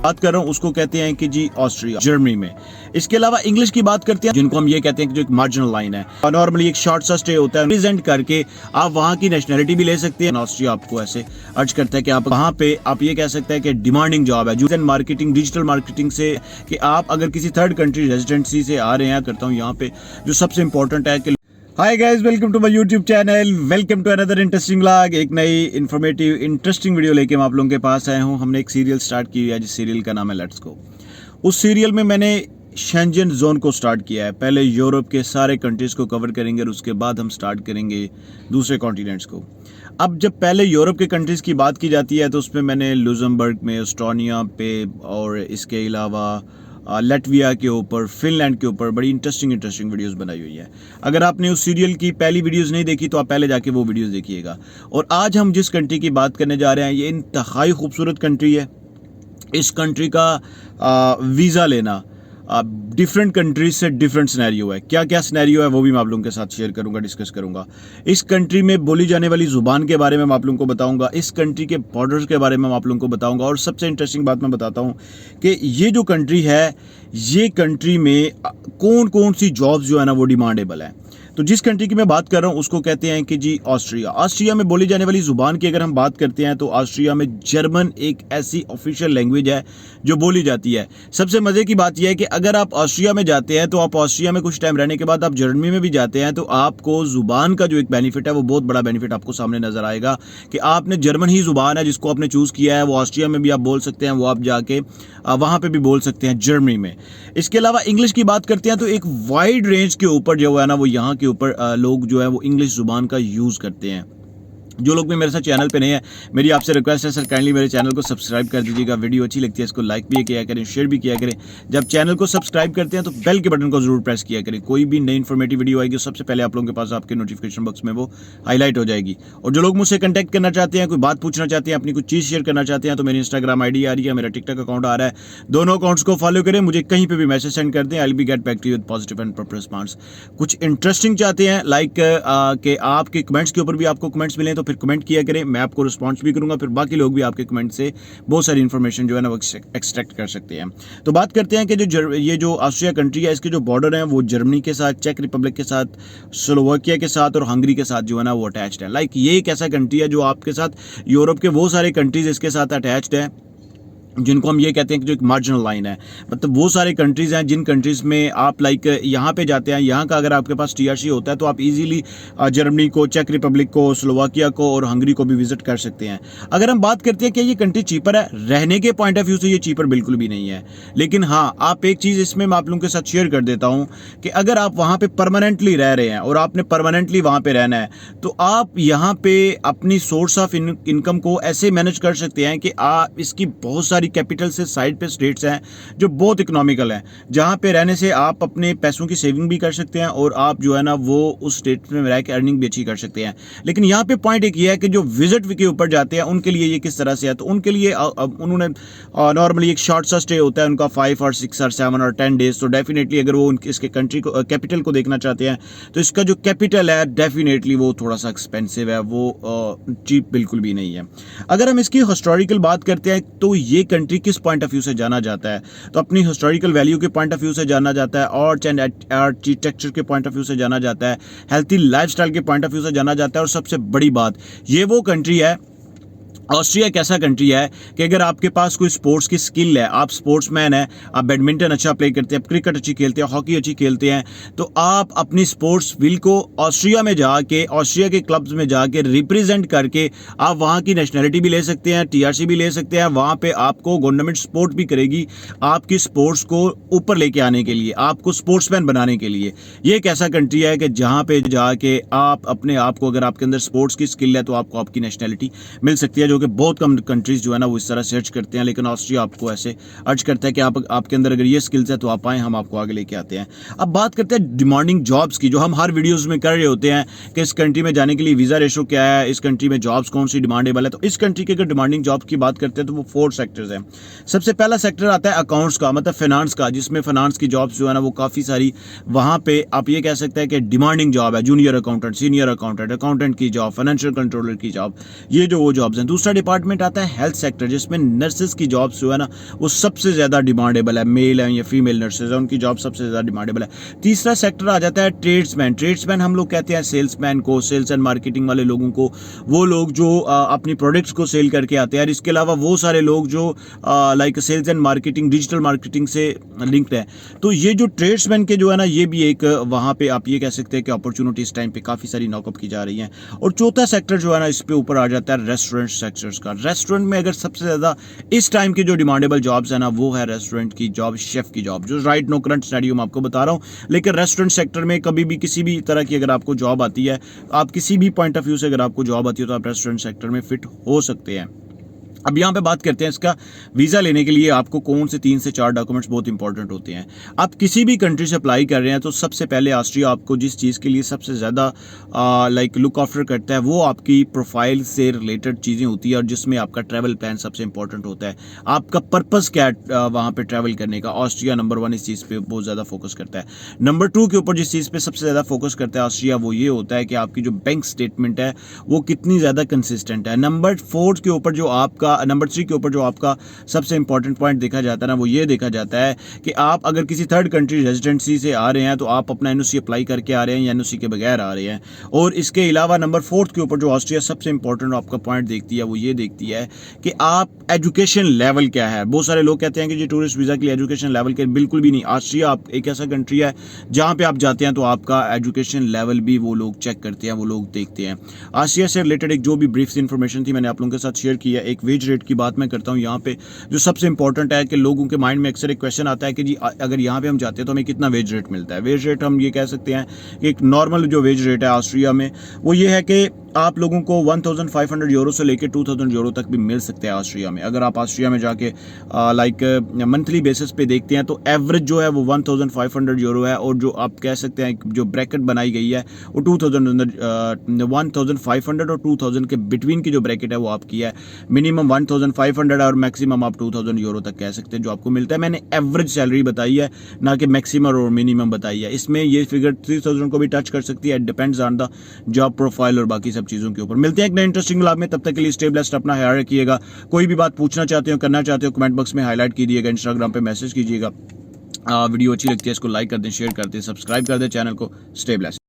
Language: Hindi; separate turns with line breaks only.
बात कर रहा हूँ उसको कहते हैं कि जी ऑस्ट्रिया, जर्मनी में। इसके अलावा इंग्लिश की बात करते हैं जिनको हम ये कहते हैं कि जो एक मार्जिनल लाइन है, और नॉर्मली एक शॉर्ट सा स्टे होता है, प्रेजेंट करके आप वहाँ की नेशनलिटी भी ले सकते हैं। ऑस्ट्रिया आपको ऐसे अर्ज करता है कि आप वहाँ पे आप ये कह सकते हैं कि डिमांडिंग जॉब है, जो मार्केटिंग, डिजिटल मार्केटिंग से, कि आप अगर किसी थर्ड कंट्री रेजिडेंसी से आ रहे हैं, करता हूँ यहाँ पे जो सबसे इंपॉर्टेंट है कि hi guys, welcome to my YouTube channel, welcome to another interesting vlog. एक नई इन्फॉर्मेटिव इंटरेस्टिंग वीडियो लेके मैं आप लोगों के पास आया हूँ। हमने एक सीरियल स्टार्ट की है जिस सीरियल का नाम है लेट्स गो। उस सीरियल में मैंने शेंजन जोन को स्टार्ट किया है। पहले यूरोप के सारे कंट्रीज़ को कवर करेंगे और उसके बाद हम स्टार्ट करेंगे दूसरे कॉन्टिनेंट्स को। अब जब पहले यूरोप के कंट्रीज़ की बात की जाती है तो उसमें मैंने लुक्सेमबर्ग में, एस्टोनिया पे, और इसके अलावा लटविया के ऊपर, फिनलैंड के ऊपर बड़ी इंटरेस्टिंग वीडियोस बनाई हुई है। अगर आपने उस सीरियल की पहली वीडियोस नहीं देखी तो आप पहले जाके वो वीडियोस देखिएगा। और आज हम जिस कंट्री की बात करने जा रहे हैं ये इंतहाई खूबसूरत कंट्री है। इस कंट्री का वीज़ा लेना डिफरेंट कंट्रीज से डिफरेंट सिनेरियो है। क्या क्या सिनेरियो है वो भी मैं आप लोगों के साथ शेयर करूंगा, डिस्कस करूंगा। इस कंट्री में बोली जाने वाली ज़ुबान के बारे में मैं आप लोगों को बताऊंगा। इस कंट्री के बॉर्डर्स के बारे में मैं आप लोगों को बताऊंगा। और सबसे इंटरेस्टिंग बात मैं बताता हूं कि ये जो कंट्री है, ये कंट्री में कौन कौन सी जॉब्स जो है ना वो डिमांडेबल है। तो जिस कंट्री की मैं बात कर रहा हूँ उसको कहते हैं कि जी ऑस्ट्रिया। ऑस्ट्रिया में बोली जाने वाली ज़ुबान की अगर हम बात करते हैं तो ऑस्ट्रिया में जर्मन एक ऐसी ऑफिशियल लैंग्वेज है जो बोली जाती है। सबसे मज़े की बात यह है कि अगर आप ऑस्ट्रिया में जाते हैं तो आप ऑस्ट्रिया में कुछ टाइम रहने के बाद आप जर्मनी में भी जाते हैं तो आपको ज़ुबान का जो एक बेनिफिट है वो बहुत बड़ा बेनिफिट आपको सामने नज़र आएगा कि आपने जर्मन ही ज़ुबान है जिसको आपने चूज़ किया है वो ऑस्ट्रिया में भी आप बोल सकते हैं, वो आप जाके वहाँ पर भी बोल सकते हैं जर्मनी में। इसके अलावा इंग्लिश की बात करते हैं तो एक वाइड रेंज के ऊपर जो है ना वो यहाँ के ऊपर लोग जो है वो इंग्लिश जुबान का यूज़ करते हैं। जो लोग भी मेरे साथ चैनल पे नहीं है, मेरी आपसे रिक्वेस्ट है सर काइंडली मेरे चैनल को सब्सक्राइब कर दीजिएगा। वीडियो अच्छी लगती है इसको लाइक भी किया करें, शेयर भी किया करें। जब चैनल को सब्सक्राइब करते हैं तो बेल के बटन को जरूर प्रेस किया करें। कोई भी नई इन्फॉर्मेटिव वीडियो आएगी सबसे पहले आप लोगों के पास आपके नोटिफिकेशन बॉक्स में वो हाईलाइट हो जाएगी। और जो लोग मुझसे कंटेक्ट करना चाहते हैं, कोई बात पूछना चाहते हैं, अपनी कुछ चीज़ शेयर करना चाहते हैं तो मेरी इंस्टाग्राम ID आ रही है, मेरा टिकटॉक अकाउंट आ रहा है। दोनों अकाउंट्स को फॉलो करें, मुझे कहीं पर भी मैसेज सेंड कर दें। I will be get back to you with positive and proper response. कुछ इंटरेस्टिंग चाहते हैं लाइक कि आपके कमेंट्स के ऊपर भी आपको कमेंट्स मिलें तो फिर कमेंट किया करें, मैं आपको रिस्पॉन्स भी करूंगा। फिर बाकी लोग भी आपके कमेंट से बहुत सारी इन्फॉर्मेशन जो है ना वो एक्सट्रैक्ट कर सकते हैं। तो बात करते हैं कि ये जो ऑस्ट्रिया कंट्री है इसके जो बॉर्डर हैं वो जर्मनी के साथ, चेक रिपब्लिक के साथ, स्लोवाकिया के साथ और हंगरी के साथ जो है ना वो अटैच्ड है। लाइक ये एक ऐसा कंट्री है जो आपके साथ यूरोप के वो सारे कंट्रीज इसके साथ अटैच्ड है जिनको हम ये कहते हैं कि जो एक मार्जिनल लाइन है। मतलब वो सारे कंट्रीज़ हैं जिन कंट्रीज़ में आप लाइक यहाँ पे जाते हैं, यहाँ का अगर आपके पास TRC होता है तो आप इजीली जर्मनी को, चेक रिपब्लिक को, स्लोवाकिया को और हंगरी को भी विजिट कर सकते हैं। अगर हम बात करते हैं कि ये कंट्री चीपर है, रहने के पॉइंट ऑफ व्यू से ये चीपर बिल्कुल भी नहीं है। लेकिन हाँ, आप एक चीज़ इसमें मैं आप लोगों के साथ शेयर कर देता हूँ कि अगर आप वहाँ पर परमानेंटली रह रहे हैं और आपने परमानेंटली वहाँ पर रहना है तो आप यहाँ पर अपनी सोर्स ऑफ इनकम को ऐसे मैनेज कर सकते हैं कि आप इसकी बहुत सारी कैपिटल से साइड पे स्टेट्स हैं जो बहुत इकोनॉमिकल हैं, जहां पे रहने से आप अपने पैसों की सेविंग भी कर सकते हैं और आप जो है ना वो उस स्टेट में रह के अर्निंग भी अच्छी कर सकते हैं। लेकिन यहाँ पे पॉइंट एक ये है कि जो विजिट के ऊपर जाते हैं उनके लिए ये किस तरह से है। तो उनके लिए उन्होंने नॉर्मली एक शॉर्ट सा स्टे होता है उनका 5 और 6 और 7 और 10 डेज। तो डेफिनेटली अगर वो इसके कंट्री को कैपिटल को देखना चाहते हैं तो इसका जो कैपिटल है डेफिनेटली वो थोड़ा सा एक्सपेंसिव है, वो चीप बिल्कुल भी नहीं है। अगर हम इसकी हिस्टोरिकल बात करते हैं तो ये कंट्री किस पॉइंट ऑफ व्यू से जाना जाता है, तो अपनी हिस्टोरिकल वैल्यू के पॉइंट ऑफ व्यू से जाना जाता है, आर्ट एंड आर्किटेक्चर के पॉइंट ऑफ व्यू से जाना जाता है, हेल्थी लाइफस्टाइल के पॉइंट ऑफ व्यू से जाना जाता है। और सबसे बड़ी बात, ये वो कंट्री है, ऑस्ट्रिया एक ऐसा कंट्री है कि अगर आपके पास कोई स्पोर्ट्स की स्किल है, आप स्पोर्ट्समैन हैं, आप बैडमिंटन अच्छा प्ले करते हैं, आप क्रिकेट अच्छी खेलते हैं, हॉकी अच्छी खेलते हैं, तो आप अपनी स्पोर्ट्स स्किल को ऑस्ट्रिया में जाके, ऑस्ट्रिया के क्लब्स में जाके रिप्रेजेंट करके आप वहाँ की नेशनलिटी भी ले सकते हैं, TRC भी ले सकते हैं। वहाँ पे आपको गवर्नमेंट सपोर्ट भी करेगी आपकी स्पोर्ट्स को ऊपर लेके आने के लिए, आपको स्पोर्ट्समैन बनाने के लिए। ये एक ऐसा कंट्री है कि जहाँ पे जाके आप अपने आप को, अगर आपके अंदर स्पोर्ट्स की स्किल है तो आपको आपकी नेशनलिटी मिल सकती है, जो कि बहुत कम कंट्रीज जो है ना वो इस तरह सर्च करते हैं। लेकिन ऑस्ट्रिया आपको ऐसे अर्ज करता है कि आपके अंदर अगर ये स्किल्स है तो आप आए, हम आपको आगे लेके आते हैं। अब बात करते हैं डिमांडिंग जॉब्स की, जो हम हर वीडियोस में कर रहे होते हैं कि इस कंट्री में जाने के लिए वीज़ा रेशो क्या है, इस कंट्री में जॉब्स कौन सी डिमांडेबल है। तो इस कंट्री के अगर डिमांडिंग जॉब्स की बात करते हैं तो वो 4 सेक्टर्स हैं। सबसे पहला सेक्टर आता है अकाउंट्स का, मतलब फाइनेंस का, जिसमें फाइनेंस की जॉब्स जो है ना वो काफ़ी सारी वहाँ पे आप ये कह सकते हैं कि डिमांडिंग जॉब है। Junior accountant, senior accountant, accountant की जॉब, फाइनेंशियल कंट्रोलर की जॉब, ये जो वो जॉब्स हैं। दूसरा दूसरा डिपार्टमेंट आता है हेल्थ सेक्टर, जिसमें नर्सेज की जॉब्स जो है ना वो सबसे ज़्यादा डिमांडेबल है, मेल है या फीमेल नर्सेज है उनकी जॉब सबसे ज़्यादा डिमांडेबल है। तीसरा सेक्टर आ जाता है ट्रेड्समैन। ट्रेड्समैन हम लोग कहते हैं सेल्समैन को, सेल्स एंड मार्केटिंग वाले लोगों को, वो लोग जो अपनी प्रोडक्ट्स को सेल करके आते हैं। इसके अलावा वो सारे लोग जो like sales and marketing, digital marketing से लिंक्ड है। तो ये जो ट्रेड्समैन के जो है ना ये भी एक वहाँ पे आप ये कह सकते हैं कि अपॉर्चुनिटी इस टाइम पे काफ़ी सारी नॉकअप की जा रही हैं। और चौथा सेक्टर जो है ना इस पे ऊपर आ जाता है रेस्टोरेंट सेक्टर्स का। रेस्टोरेंट में अगर सबसे ज़्यादा इस टाइम की जो डिमांडेबल जॉब्स है ना वो है रेस्टोरेंट की जॉब, शेफ की जॉब, जो राइट नो करंट सिनेरियो में आपको बता रहा हूँ। लेकिन रेस्टोरेंट सेक्टर में कभी भी किसी भी तरह की अगर आपको जॉब आती है, आप किसी भी पॉइंट ऑफ व्यू से अगर आपको जॉब आती है तो आप रेस्टोरेंट सेक्टर में फिट हो सकते हैं। अब यहाँ पे बात करते हैं इसका वीज़ा लेने के लिए आपको कौन से 3 से 4 डॉक्यूमेंट्स बहुत इंपॉर्टेंट होते हैं। आप किसी भी कंट्री से अप्लाई कर रहे हैं तो सबसे पहले ऑस्ट्रिया आपको जिस चीज़ के लिए सबसे ज़्यादा लाइक लुक आफ्टर करता है वो आपकी प्रोफाइल से रिलेटेड चीज़ें होती है, और जिसमें आपका ट्रैवल प्लान सबसे इंपॉर्टेंट होता है। आपका पर्पज़ क्या है वहाँ पर ट्रैवल करने का। ऑस्ट्रिया नंबर 1 इस चीज़ पर बहुत ज़्यादा फोकस करता है। नंबर 2 के ऊपर जिस चीज़ पर सबसे ज़्यादा फोकस करता है ऑस्ट्रिया वो ये होता है कि आपकी जो बैंक स्टेटमेंट है वो कितनी ज़्यादा कंसिस्टेंट है। नंबर 4 के ऊपर जो आपका, नंबर 3 के ऊपर जो आपका सबसे इंपॉर्टेंट पॉइंट देखा जाता है ना वो ये देखा जाता है कि आप अगर किसी थर्ड कंट्री रेजिडेंसी से आ रहे हैं तो आप अपना एनओसी अप्लाई करके आ रहे हैं या एनओसी के बगैर आ रहे हैं। और इसके अलावा नंबर 4 के ऊपर जो ऑस्ट्रिया सबसे इंपॉर्टेंट आपका पॉइंट देखती है वो ये देखती है कि आप एजुकेशन लेवल क्या है। बहुत सारे लोग कहते हैं कि जी टूरिस्ट वीज़ा के लिए एजुकेशन लेवल के, बिल्कुल भी नहीं। ऑस्ट्रिया आप एक ऐसा कंट्री है जहाँ पे आप जाते हैं तो आपका एजुकेशन लेवल भी वो लोग चेक करते हैं, वो लोग देखते हैं। ऑस्ट्रिया से रिलेटेड एक जो भी ब्रीफ इन्फॉर्मेशन थी मैंने आप लोगों के साथ शेयर की है। एक वेज रेट की बात मैं करता हूँ यहाँ पे, जो सबसे इंपॉर्टेंट है कि लोगों के माइंड में अक्सर एक क्वेश्चन आता है कि जी अगर यहाँ पे हम जाते हैं तो हमें कितना वेज रेट मिलता है। वेज रेट हम ये कह सकते हैं कि एक नॉर्मल जो वेज रेट है ऑस्ट्रिया में वो ये है कि आप लोगों को 1500 यूरो से लेकर 2000 यूरो तक भी मिल सकते हैं ऑस्ट्रिया में। अगर आप ऑस्ट्रिया में जाके लाइक मंथली बेसिस पे देखते हैं तो एवरेज जो है वो 1500 यूरो है, और जो आप कह सकते हैं जो ब्रैकेट बनाई गई है वो 1500 और 2000 के बिटवीन की जो ब्रैकेट है वो आपकी है। मिनिमम 1500 और मैक्सिमम आप 2000 यूरो तक कह सकते हैं जो आपको मिलता है। मैंने एवरेज सैलरी बताई है, ना कि मैक्सिमम और मिनिमम बताई है। इसमें ये फिगर 3000 को भी टच कर सकती है, depends on the job profile और बाकी चीज़ों के ऊपर। मिलते हैं एक नए इंटरेस्टिंग व्लॉग में, तब तक के लिए स्टे ब्लेस्ड, अपना ख्याल रखिएगा। कोई भी बात पूछना चाहते हो, करना चाहते हो, कमेंट बॉक्स में हाईलाइट कीजिएगा, इंस्टाग्राम पे मैसेज कीजिएगा। वीडियो अच्छी लगती है इसको लाइक कर दें, शेयर कर दें, सब्सक्राइब कर दें चैनल को। Stay blessed.